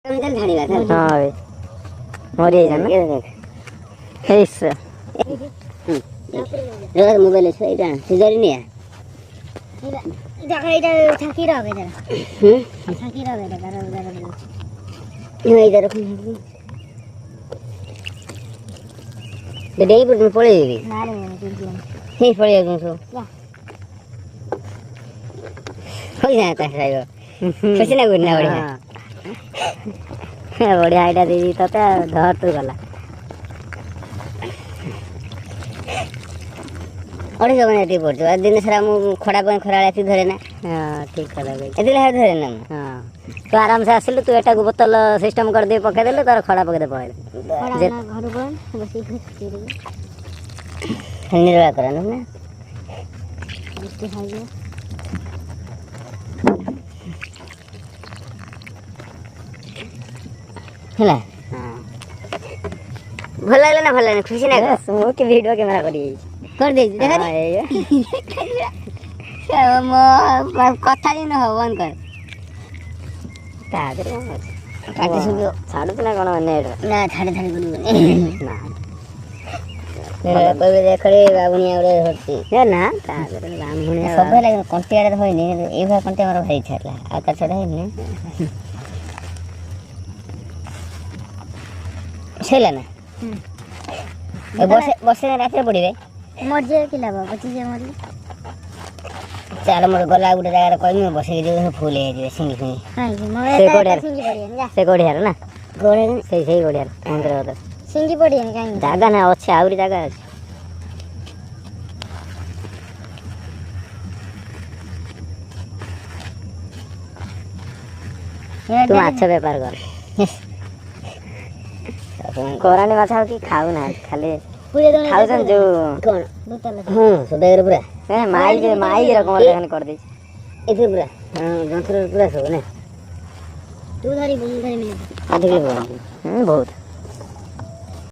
इधर झाड़ी बात है। हां बे मरी जाना हेस रे मोबाइल से इटा सिजरी नहीं है इधर इधर छकी रहो इधर छकी रहो इधर इधर रखो डेई पर में पड़े गई ना रे नहीं हे पड़े गई तो हो जाता है साइड कुछ ना गुना बढ़िया बढ़िया आइडिया दीदी तते धर तू गला और जो बने टी पड़तो दिन सारा मु खड़ा पे खराळे ती धरे ना हां ठीक कला गई एदिले है धरे ना हां तो आराम से आसिलु तू एटा को बोतल सिस्टम कर दे पके देले तार खड़ा पके दे पके बड़ा ना घर पर बस इधर छकी रे निर्वाह करना ना इसके खाइए ହେଲା ଭଲ ଲାଗିଲା ନା ଭଲ ଲାଗିଲା ଖୁସି ନା ମୁଁ କି ଭିଡିଓ କ୍ୟାମେରା କରି କରିଦେଇଛି ଦେଖା ମୋ କଥା ବି ନ ହବ ବନ୍ଦ କର ତା ଦେହରେ ପାଟି ଶୁଭିବ ଛାଡୁଛି ନା କଣ ନେଟ୍ ନା ଛାଡି ଛାଡି କରିବନି କହିବେ ଦେଖରେ ବାବୁଣିଆ ଗୋଟେ ଧରିଛି ନା ତା ଦେହରେ ବାମୁଣିଆ ସବୁ ହେଲା କଣ୍ଟି ଆଡ଼େ ଧରିନି ଏଇଭଳିଆ କଣ୍ଟି ଆମର ଭାରି ଇଚ୍ଛା ହେଲା ଆଉ ତାର ଛଡ଼ା ହେଇନି ସେଇଲା ନା ବର୍ଷେ ରାତିରେ ପଡ଼ିବେ मर्जी के लाभ बची जे मरी ଚାଲ ମୋର ଗଲା ଗୋଟେ ଜାଗାରେ କହିବି ବସେଇ ଦେବି ଫୁଲ ହେଇଯିବେ ସିଙ୍ଗି ଫିଙ୍ଗି हां ସେ मैं कोड़िया सिंगी पड़ी जा ସେ ଗଢିଆର ନା ଗଡ଼େ ସେଇ ଗଢିଆର ମନ୍ଦିର କଥା सिंगी पड़ी काई ଜାଗା ନା ଅଛି ଆହୁରି ଜାଗା ଅଛି ତୁ ମାଛ ବେପାର କର କରାଣ୍ଡି ମାଛ ଆଉ କି ଖାଉନାହାନ୍ତି ଖାଲି पूरे दिन ଖାଉଛନ୍ତି ଯୋଉ କ'ଣ बोतल ହଁ ସଦାଗରେ ପୁରା ମାଇକି ରକମ ଲେଖାନି କରିଦେଇଛି ଏଥିରେ ପୁରା ଯନ୍ତ୍ରରେ ପୁରା ସବୁ ନା तू धरी मैं ଅଧିକ ବହୁତ